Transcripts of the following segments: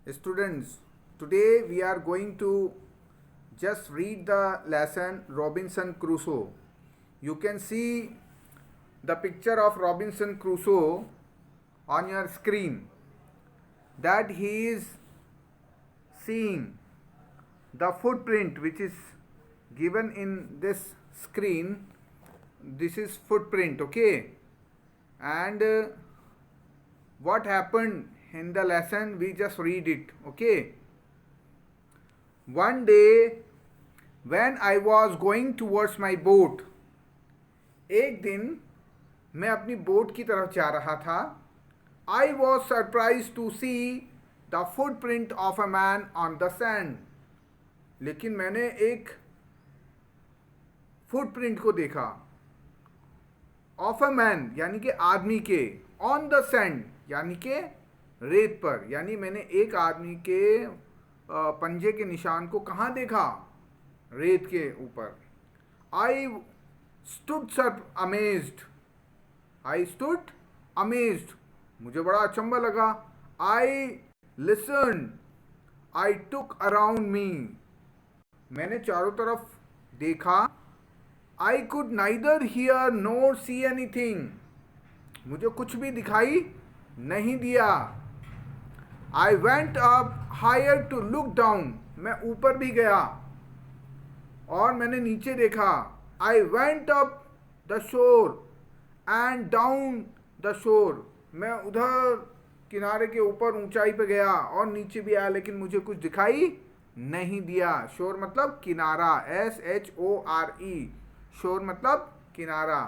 Students, today we are going to just read the lesson Robinson Crusoe. You can see the picture of Robinson Crusoe on your screen, that he is seeing the footprint which is given in this screen. This is footprint, okay? And what happened in the lesson, we just read it, okay? One day when I was going towards my boat, एक दिन मैं अपनी boat की तरफ जा रहा था. I was surprised to see the footprint of a man on the sand. लेकिन मैंने एक फुटप्रिंट को देखा, ऑफ अ मैन यानी कि आदमी के, ऑन द सैंड यानी कि रेत पर, यानी मैंने एक आदमी के पंजे के निशान को कहाँ देखा? रेत के ऊपर. I stood sir amazed. I stood amazed, मुझे बड़ा अचंभा लगा. I listen. I took around me, मैंने चारों तरफ देखा. I could neither hear nor see anything, मुझे कुछ भी दिखाई नहीं दिया. I went up higher to look down, मैं ऊपर भी गया और मैंने नीचे देखा. I went up the shore and down the shore, मैं उधर किनारे के ऊपर ऊंचाई पे गया और नीचे भी आया, लेकिन मुझे कुछ दिखाई नहीं दिया. शोर मतलब किनारा, SHORE, शोर मतलब किनारा.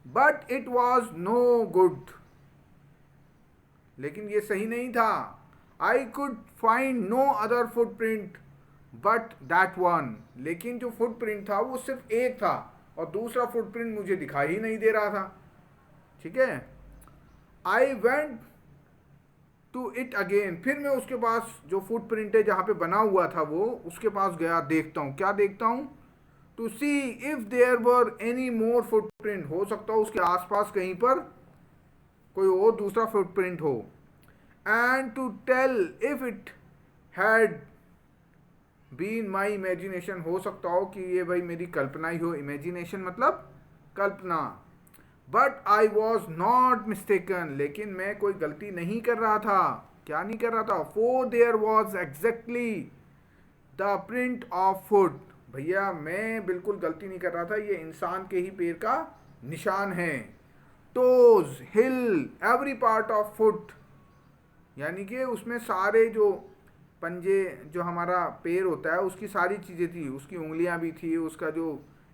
But it was no good, लेकिन ये सही नहीं था. I could find no other footprint but that one, लेकिन जो फुटप्रिंट था वो सिर्फ एक था और दूसरा फुटप्रिंट मुझे दिखाई ही नहीं दे रहा था. ठीक है. I went to it again, फिर मैं उसके पास, जो फुटप्रिंट है जहाँ पे बना हुआ था वो, उसके पास गया. देखता हूँ, क्या देखता हूँ? To see if there were any more footprint, हो सकता हो उसके आसपास कहीं पर कोई और दूसरा फुटप्रिंट हो. And to tell if it had been my imagination, हो सकता हो कि ये भाई मेरी कल्पना ही हो. इमेजिनेशन मतलब कल्पना. But I was not mistaken, लेकिन मैं कोई गलती नहीं कर रहा था. क्या नहीं कर रहा था? For their was exactly the print of foot, भैया मैं बिल्कुल गलती नहीं कर रहा था, ये इंसान के ही पैर का निशान है. Toes, hill, every part of foot, यानी कि उसमें सारे जो पंजे, जो हमारा पैर होता है उसकी सारी चीज़ें थी, उसकी उंगलियां भी थी, उसका जो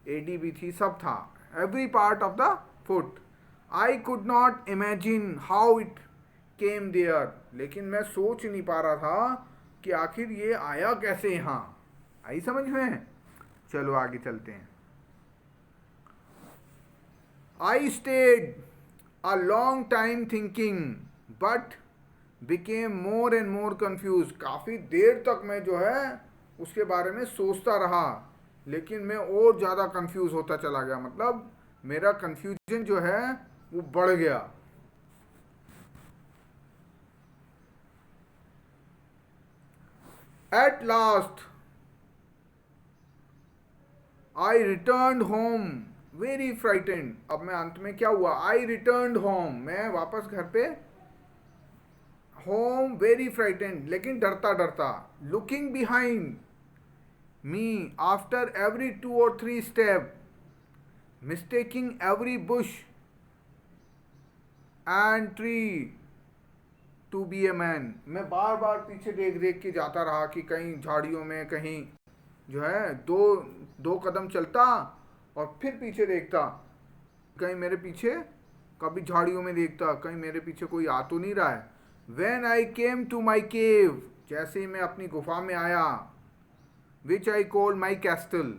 एडी भी थी, सब था. Every part of the foot. I could not imagine how it came there, लेकिन मैं सोच नहीं पा रहा था कि आखिर ये आया कैसे यहाँ. आई समझ में? चलो आगे चलते हैं. I stayed a long time thinking but became more and more confuse, काफ़ी देर तक मैं जो है उसके बारे में सोचता रहा, लेकिन मैं और ज़्यादा कंफ्यूज होता चला गया. मतलब मेरा कंफ्यूजन जो है वो बढ़ गया. At last I return home very frightened. अब मैं अंत में क्या हुआ? आई रिटर्न होम, मैं वापस घर पे, होम वेरी फ्राइटेंड, लेकिन डरता डरता. Looking behind me after every 2 or 3 step, mistaking every bush and tree to be a man, मैं बार बार पीछे देख देख के जाता रहा कि कहीं झाड़ियों में, कहीं जो है दो कदम चलता और फिर पीछे देखता, कहीं मेरे पीछे, कभी झाड़ियों में देखता कहीं मेरे पीछे कोई आ तो नहीं रहा है. When I came to my cave, जैसे ही मैं अपनी गुफा में आया, which I call my castle,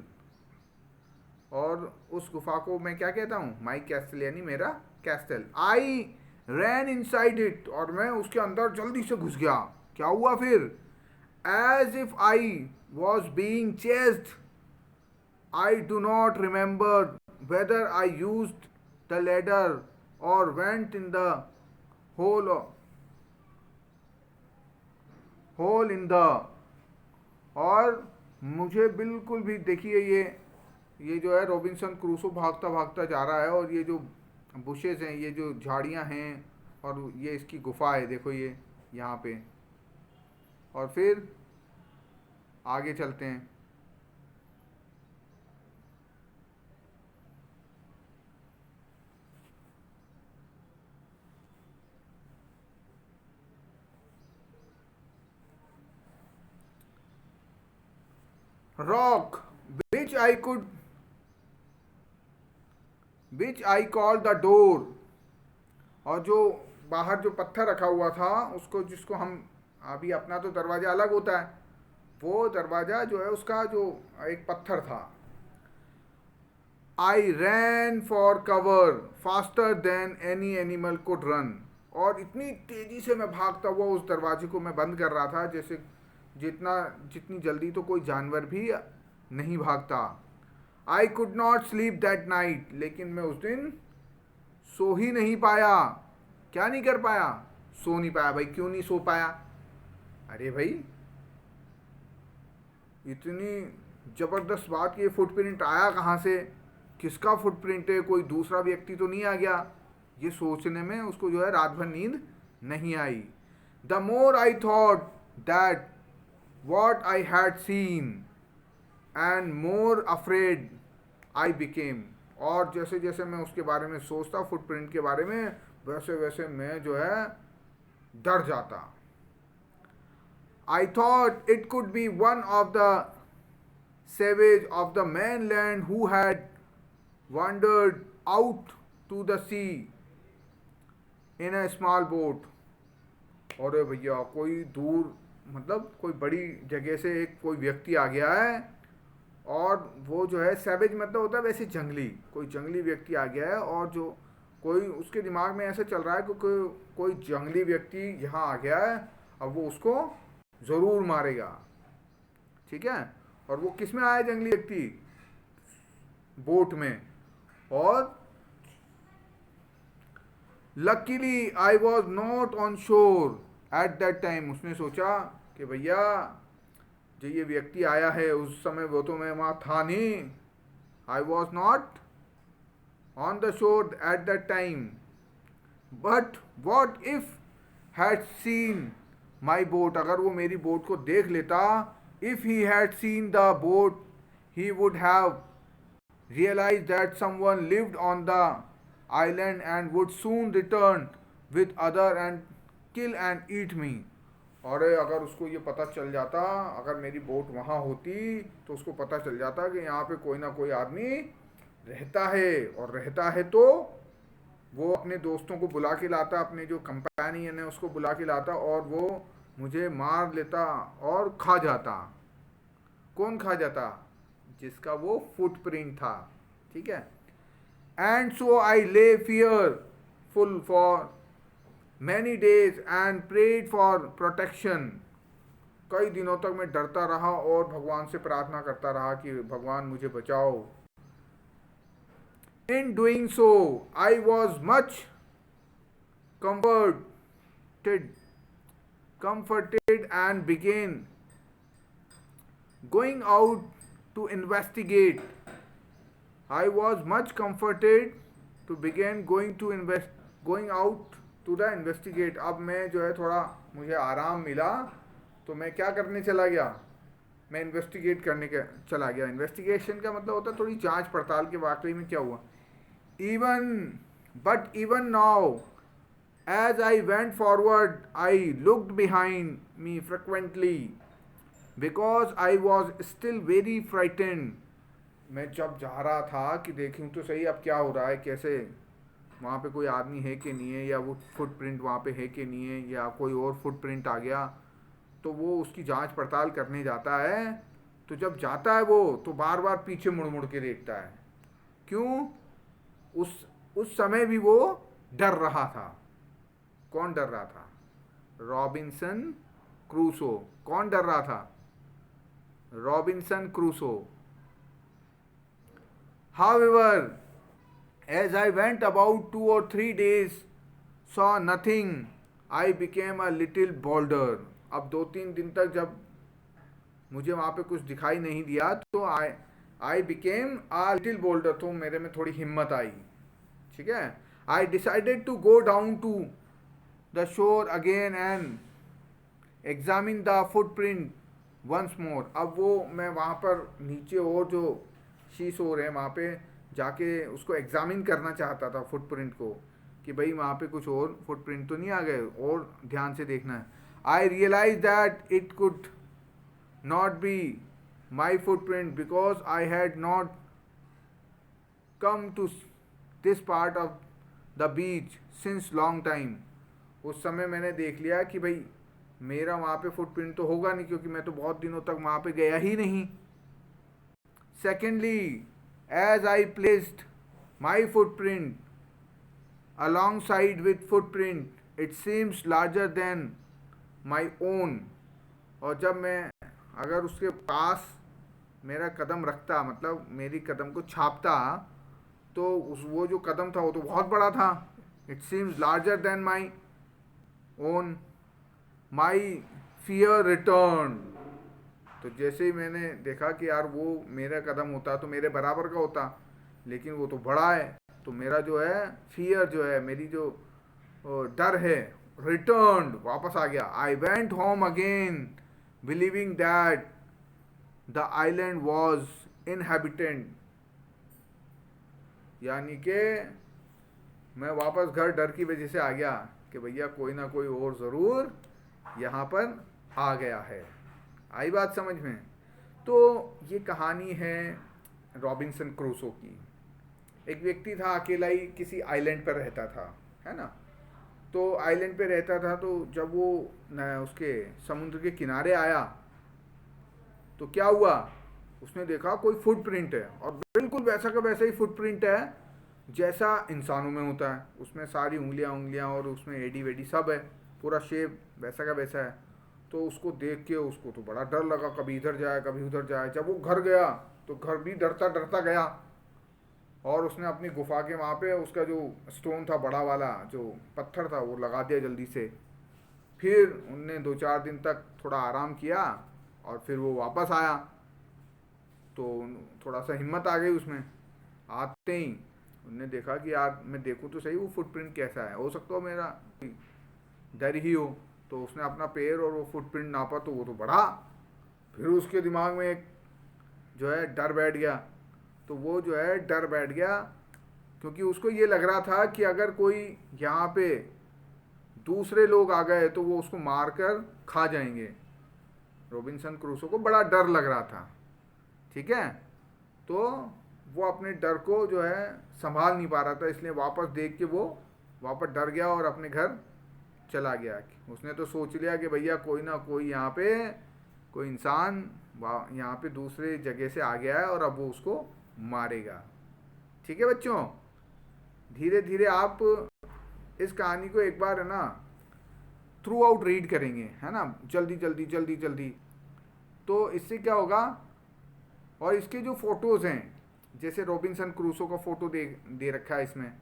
और उस गुफा को मैं क्या कहता हूँ? my castle, यानी मेरा castle. I ran inside it, और मैं उसके अंदर जल्दी से घुस गया. क्या हुआ फिर? As if I was being chased. I do not remember whether I used the ladder or went in the hole hole in the, और मुझे बिल्कुल भी देखिए ये जो है रॉबिन्सन क्रूसो भागता भागता जा रहा है, और ये जो बुशेस हैं, ये जो झाड़ियां हैं, और ये इसकी गुफा है, देखो ये यहाँ पे। और फिर आगे चलते हैं। Rock which I could which I call the door, और जो बाहर जो पत्थर रखा हुआ था उसको, जिसको हम अभी, अपना तो दरवाज़ा अलग होता है, वो दरवाज़ा जो है उसका जो एक पत्थर था। I ran for cover faster than any animal could run, और इतनी तेज़ी से मैं भागता हुआ उस दरवाजे को मैं बंद कर रहा था, जैसे जितनी जल्दी तो कोई जानवर भी नहीं भागता। आई could not sleep that night, लेकिन मैं उस दिन सो ही नहीं पाया। क्या नहीं कर पाया? सो नहीं पाया। भाई क्यों नहीं सो पाया? अरे भाई, इतनी ज़बरदस्त बात, ये फुटप्रिंट आया कहाँ से, किसका फुटप्रिंट है, कोई दूसरा व्यक्ति तो नहीं आ गया? ये सोचने में उसको जो है रात भर नींद नहीं आई। The more I thought that what I had seen and more afraid I became, और जैसे जैसे मैं उसके बारे में सोचता, फुटप्रिंट के बारे में, वैसे वैसे मैं जो है डर जाता। I thought it could be one of the savage of the mainland who had wandered out to the sea in a small boat. अरे भैया, कोई दूर, मतलब कोई बड़ी जगह से एक कोई व्यक्ति आ गया है, और वो जो है सैवेज मतलब होता है वैसे जंगली, कोई जंगली व्यक्ति आ गया है, और जो कोई उसके दिमाग में ऐसे चल रहा है कि कोई जंगली व्यक्ति यहाँ आ गया है, अब वो उसको ज़रूर मारेगा। ठीक है, और वो किस में आया जंगली व्यक्ति? बोट में। और luckily I was not on शोर एट दैट टाइम, उसने सोचा कि भैया जो ये व्यक्ति आया है उस समय वो तो मैं वहाँ था नहीं। I was not on the shore at that time, but what if had seen my boat, अगर वो मेरी बोट को देख लेता, if he had seen the boat he would have realize that someone lived on the island and would soon return with other and kill and eat me. और अगर उसको ये पता चल जाता, अगर मेरी बोट वहाँ होती तो उसको पता चल जाता कि यहाँ पे कोई ना कोई आदमी रहता है, और रहता है तो वो अपने दोस्तों को बुला के लाता, अपने जो कंपेनियन है उसको बुला के लाता, और वो मुझे मार लेता और खा जाता। कौन खा जाता? जिसका वो फुटप्रिंट था। ठीक है। And so I lay fearful for many days and prayed for protection, कई दिनों तक मैं डरता रहा और भगवान से प्रार्थना करता रहा कि भगवान मुझे बचाओ। In doing so I was much comforted comforted and began going out to investigate. I was much comforted to begin going out to the investigate. अब मैं जो है थोड़ा मुझे आराम मिला तो मैं क्या करने चला गया? मैं इन्वेस्टिगेट करने के चला गया। इन्वेस्टिगेशन का मतलब होता है थोड़ी जांच पड़ताल के वाकई में क्या हुआ। Even now, as I went forward, I looked behind me frequently because I was still very frightened. मैं जब जा रहा था कि देखूं तो सही अब क्या हो रहा है, कैसे वहाँ पे कोई आदमी है कि नहीं है, या वो फुटप्रिंट वहाँ पे है कि नहीं है, या कोई और फुटप्रिंट आ गया, तो वो उसकी जांच पड़ताल करने जाता है। तो जब जाता है वो तो बार बार पीछे मुड़ मुड़ के देखता है। क्यों? उस समय भी वो डर रहा था। कौन डर रहा था? Robinson Crusoe. कौन डर रहा था? Robinson Crusoe. However, as I went about 2 or 3 days, saw nothing, I became a little bolder. अब 2-3 दिन तक जब मुझे वहाँ पे कुछ दिखाई नहीं दिया तो I became a little bolder, तो मेरे में थोड़ी हिम्मत आई। ठीक है, I decided to go down to the shore again and examine the footprint once more. अब वो मैं वहाँ पर नीचे और जो शी शोर है वहाँ पे जाके उसको एग्जामिन करना चाहता था फुटप्रिंट को, कि भाई वहाँ पे कुछ और फुटप्रिंट तो नहीं आ गए, और ध्यान से देखना है। I realize that it could not be my footprint because I had not come to this part of the beach since long time. उस समय मैंने देख लिया कि भाई मेरा वहाँ पे फुटप्रिंट तो होगा नहीं, क्योंकि मैं तो बहुत दिनों तक वहाँ पे गया ही नहीं। Secondly, as I placed my footprint alongside with footprint, it seems larger than my own। और जब मैं अगर उसके पास मेरा कदम रखता, मतलब मेरी कदम को छापता, तो उस वो जो कदम था वो तो बहुत बड़ा था। It seems larger than my own, my fear return. तो जैसे ही मैंने देखा कि यार वो मेरा कदम होता तो मेरे बराबर का होता, लेकिन वो तो बड़ा है, तो मेरा जो है फियर जो है, मेरी जो डर है, रिटर्न वापस आ गया। I went home again believing that the island was inhabitant. यानी कि मैं वापस घर डर की वजह से आ गया कि भैया कोई ना कोई और ज़रूर यहाँ पर आ गया है। आई बात समझ में? तो ये कहानी है रॉबिन्सन क्रूसो की। एक व्यक्ति था, अकेला ही किसी आइलैंड पर रहता था, है ना। तो आइलैंड पे रहता था, तो जब वो उसके समुद्र के किनारे आया तो क्या हुआ, उसने देखा कोई फुटप्रिंट है, और बिल्कुल वैसा का वैसा ही फुटप्रिंट है जैसा इंसानों में होता है। उसमें सारी उंगलियां और उसमें एडी वेडी सब है, पूरा शेप वैसा का वैसा है। तो उसको देख के उसको तो बड़ा डर लगा, कभी इधर जाए कभी उधर जाए। जब वो घर गया तो घर भी डरता डरता गया, और उसने अपनी गुफा के वहाँ पे उसका जो स्टोन था, बड़ा वाला जो पत्थर था, वो लगा दिया जल्दी से। फिर उनने 2-4 दिन तक थोड़ा आराम किया, और फिर वो वापस आया। तो थोड़ा सा हिम्मत आ गई उसमें। आते ही उनने देखा कि यार मैं देखूँ तो सही वो फुटप्रिंट कैसा है, हो सकता हो मेरा डर ही हो। तो उसने अपना पैर और वो फुटप्रिंट नापा, तो वो तो बढ़ा। फिर उसके दिमाग में एक जो है डर बैठ गया। तो वो जो है डर बैठ गया, क्योंकि उसको ये लग रहा था कि अगर कोई यहाँ पे दूसरे लोग आ गए तो वो उसको मार कर खा जाएंगे। रॉबिन्सन क्रूसो को बड़ा डर लग रहा था। ठीक है, तो वो अपने डर को जो है संभाल नहीं पा रहा था, इसलिए वापस देख के वो वापस डर गया और अपने घर चला गया। उसने तो सोच लिया कि भैया कोई ना कोई यहाँ पे कोई इंसान यहाँ पे दूसरे जगह से आ गया है और अब वो उसको मारेगा। ठीक है बच्चों, धीरे धीरे आप इस कहानी को एक बार है ना थ्रू आउट रीड करेंगे, है ना, जल्दी जल्दी जल्दी जल्दी। तो इससे क्या होगा, और इसके जो फोटोज़ हैं, जैसे रॉबिन्सन क्रूसो का फ़ोटो दे रखा है इसमें,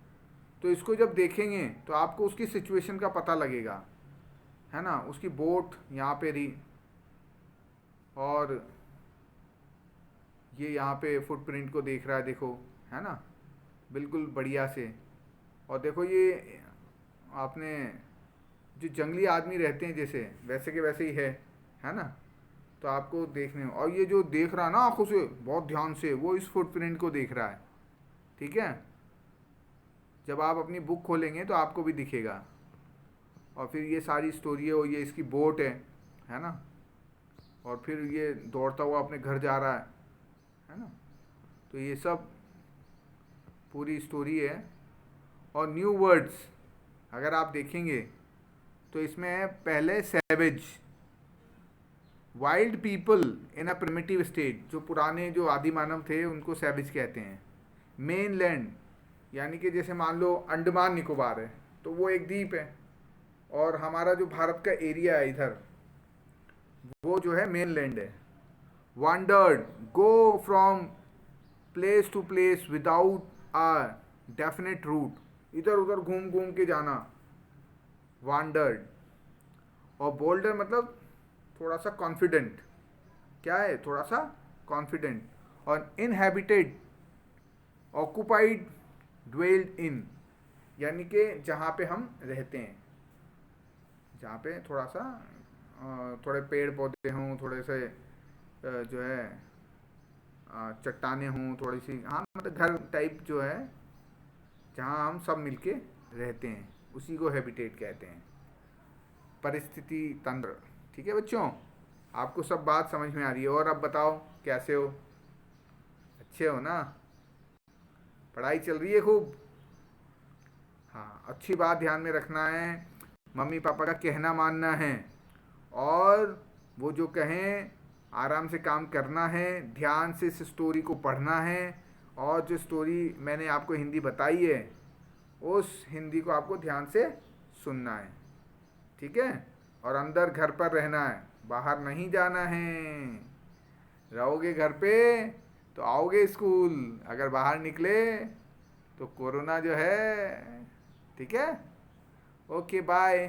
तो इसको जब देखेंगे तो आपको उसकी सिचुएशन का पता लगेगा, है ना। उसकी बोट यहाँ पे रही, और ये यहाँ पे फुटप्रिंट को देख रहा है, देखो, है ना, बिल्कुल बढ़िया से। और देखो ये आपने जो जंगली आदमी रहते हैं जैसे, वैसे के वैसे ही है ना। तो आपको देखने, और ये जो देख रहा है ना आंखों से बहुत ध्यान से, वो इस फुटप्रिंट को देख रहा है। ठीक है, जब आप अपनी बुक खोलेंगे तो आपको भी दिखेगा। और फिर ये सारी स्टोरी है, और ये इसकी बोट है ना। और फिर ये दौड़ता हुआ अपने घर जा रहा है ना। तो ये सब पूरी स्टोरी है। और न्यू वर्ड्स अगर आप देखेंगे तो इसमें है पहले savage, wild people in a primitive state, जो पुराने जो आदि मानव थे उनको सैवेज कहते हैं। मेन लैंड, यानी कि जैसे मान लो अंडमान निकोबार है तो वो एक द्वीप है, और हमारा जो भारत का एरिया है इधर, वो जो है मेन लैंड है। Wandered, go from place to place without a definite route, इधर उधर घूम घूम के जाना, वांडर्ड। और बोल्डर मतलब थोड़ा सा कॉन्फिडेंट, क्या है, थोड़ा सा कॉन्फिडेंट। और इनहैबिटेड, ऑक्यूपाइड, ड्वेल्ड इन, यानी कि जहाँ पे हम रहते हैं, जहाँ पे थोड़ा सा थोड़े पेड़ पौधे हों, थोड़े से जो है चट्टाने हों, थोड़ी सी, हाँ मतलब घर टाइप जो है, जहाँ हम सब मिलके रहते हैं, उसी को हैबिटेट कहते हैं। परिस्थिति तंत्र। ठीक है बच्चों, आपको सब बात समझ में आ रही है? और अब बताओ कैसे हो, अच्छे हो ना? पढ़ाई चल रही है खूब? हाँ, अच्छी बात ध्यान में रखना है, मम्मी पापा का कहना मानना है, और वो जो कहें आराम से काम करना है, ध्यान से इस स्टोरी को पढ़ना है, और जो स्टोरी मैंने आपको हिंदी बताई है उस हिंदी को आपको ध्यान से सुनना है। ठीक है? और अंदर घर पर रहना है, बाहर नहीं जाना है। रहोगे घर पे तो आओगे स्कूल, अगर बाहर निकले तो कोरोना जो है। ठीक है? Okay bye.